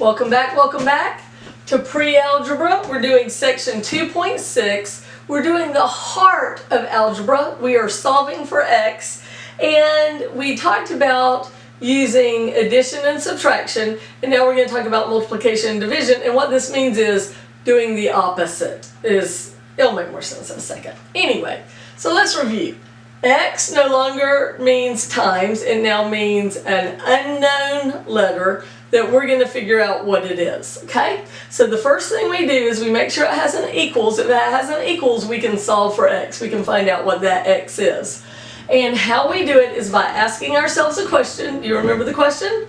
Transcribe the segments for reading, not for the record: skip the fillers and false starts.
Welcome back to Pre-Algebra. We're doing section 2.6. We're doing the heart of algebra. We are solving for x, and we talked about using addition and subtraction, and now we're going to talk about multiplication and division, and what this means is doing the opposite. It'll make more sense in a second. Anyway, so let's review. X no longer means times, it now means an unknown letter that we're going to figure out what it is, okay? So the first thing we do is we make sure it has an equals. If it has an equals, we can solve for x. We can find out what that x is. And how we do it is by asking ourselves a question. Do you remember the question?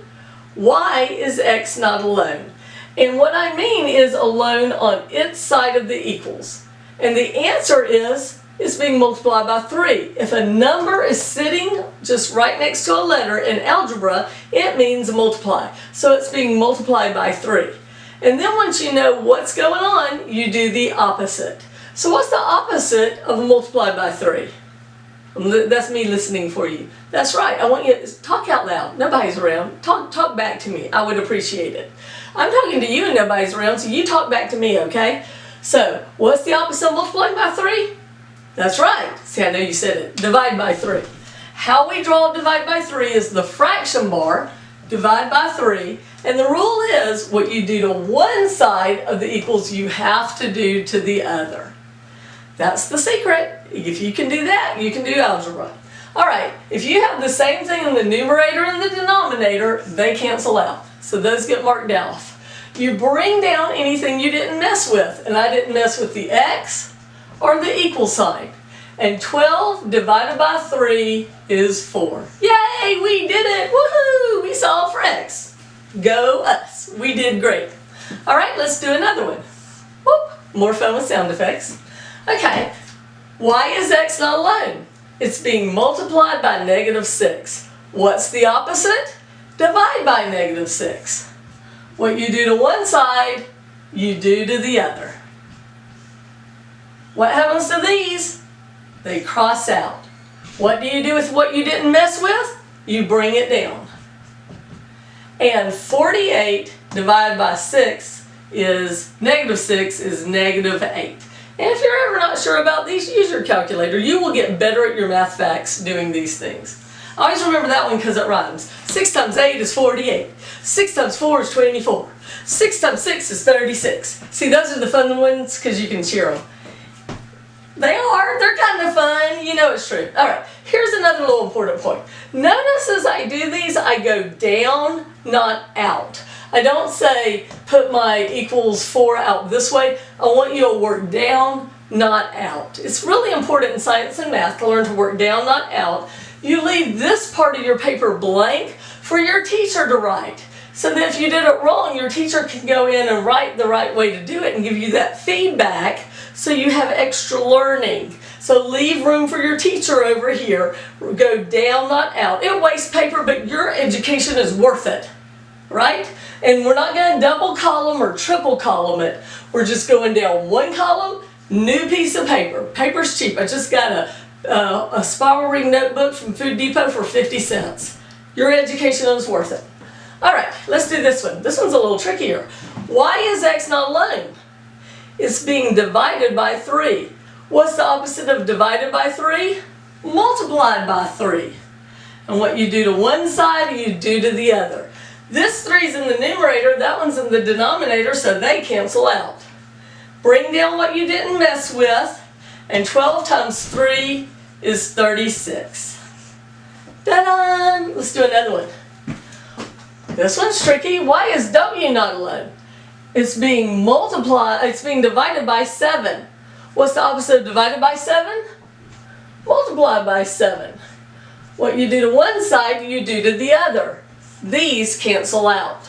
Why is x not alone? And what I mean is alone on its side of the equals. And the answer is it's being multiplied by 3. If a number is sitting just right next to a letter in algebra, it means multiply. So it's being multiplied by 3. And then once you know what's going on, you do the opposite. So what's the opposite of multiplied by 3? That's me listening for you. That's right. I want you to talk out loud. Nobody's around. Talk back to me. I would appreciate it. I'm talking to you and nobody's around, so you talk back to me, okay? So what's the opposite of multiplying by 3? That's right. See, I know you said it. Divide by 3. How we draw divide by 3 is the fraction bar, divide by 3, and the rule is what you do to one side of the equals you have to do to the other. That's the secret. If you can do that, you can do algebra. Alright, if you have the same thing in the numerator and the denominator, they cancel out. So those get marked off. You bring down anything you didn't mess with, and I didn't mess with the x or the equal sign. And 12 divided by 3 is 4. Yay, we did it! Woohoo! We solved for x. Go us. We did great. Alright, let's do another one. Whoop! More fun with sound effects. Okay, why is x not alone? It's being multiplied by -6. What's the opposite? Divide by -6. What you do to one side, you do to the other. What happens to these? They cross out. What do you do with what you didn't mess with? You bring it down. And 48 divided by 6 is -6 is -8. And if you're ever not sure about these, use your calculator. You will get better at your math facts doing these things. I always remember that one because it rhymes. 6 times 8 is 48. 6 times 4 is 24. 6 times 6 is 36. See, those are the fun ones because you can cheer them. They're kind of fun, you know it's true. Alright, here's another little important point. Notice as I do these, I go down, not out. I don't say put my equals 4 out this way. I want you to work down, not out. It's really important in science and math to learn to work down, not out. You leave this part of your paper blank for your teacher to write. So that if you did it wrong, your teacher can go in and write the right way to do it and give you that feedback so you have extra learning. So leave room for your teacher over here. Go down, not out. It wastes paper, but your education is worth it, right? And we're not going to double column or triple column it. We're just going down one column, new piece of paper. Paper's cheap. I just got a spiral ring notebook from Food Depot for 50 cents. Your education is worth it. Alright, let's do this one. This one's a little trickier. Why is x not alone? It's being divided by 3. What's the opposite of divided by 3? Multiplied by 3. And what you do to one side, you do to the other. This 3's in the numerator, that one's in the denominator, so they cancel out. Bring down what you didn't mess with, and 12 times 3 is 36. Ta-da! Let's do another one. This one's tricky. Why is w not alone? It's being multiplied, it's being divided by 7. What's the opposite of divided by 7? Multiplied by 7. What you do to one side, you do to the other. These cancel out.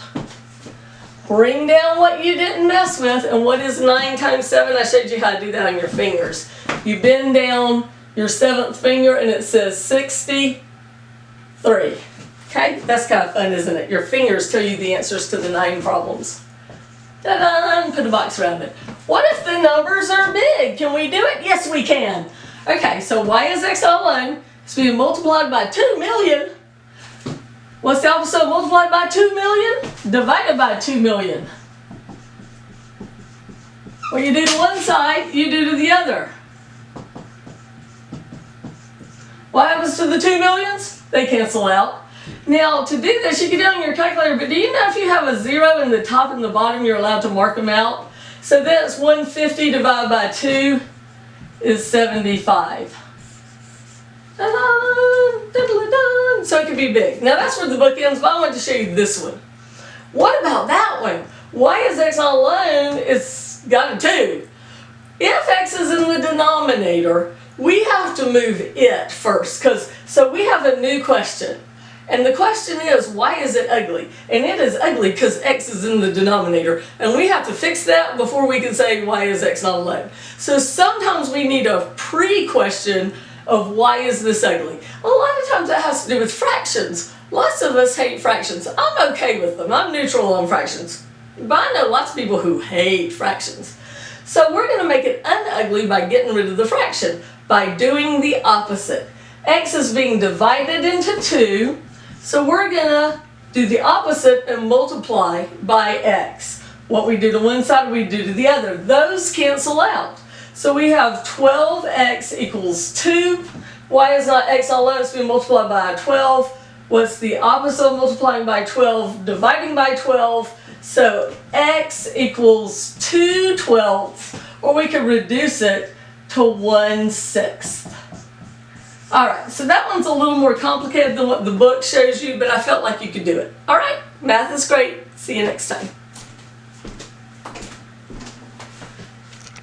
Bring down what you didn't mess with, and what is 9 times 7? I showed you how to do that on your fingers. You bend down your 7th finger and it says 63. Okay, that's kind of fun, isn't it? Your fingers tell you the answers to the 9 problems. Ta-da! Put a box around it. What if the numbers are big? Can we do it? Yes, we can. Okay, so why is x not alone? It's being multiplied by 2 million. What's the opposite opposite multiplied by 2 million divided by 2 million. What you do to one side, you do to the other. What happens to the 2 millions? They cancel out. Now, to do this, you can do it on your calculator, but do you know if you have a 0 in the top and the bottom, you're allowed to mark them out? So that's 150 divided by 2 is 75. Ta-da, so it can be big. Now that's where the book ends, but I want to show you this one. What about that one? Y is x on alone, it's got a 2. If x is in the denominator, we have to move it first, so we have a new question. And the question is, why is it ugly? And it is ugly because x is in the denominator. And we have to fix that before we can say, why is x not alone? So sometimes we need a pre-question of why is this ugly. A lot of times that has to do with fractions. Lots of us hate fractions. I'm okay with them. I'm neutral on fractions. But I know lots of people who hate fractions. So we're going to make it unugly by getting rid of the fraction, by doing the opposite. X is being divided into 2. So we're going to do the opposite and multiply by x. What we do to one side, we do to the other. Those cancel out. So we have 12x equals 2. Y is not x all alone, it's being multiplied by 12. What's the opposite of multiplying by 12? Dividing by 12. So x equals 2/12. Or we could reduce it to 1/6. Alright, so that one's a little more complicated than what the book shows you, but I felt like you could do it. Alright, math is great. See you next time.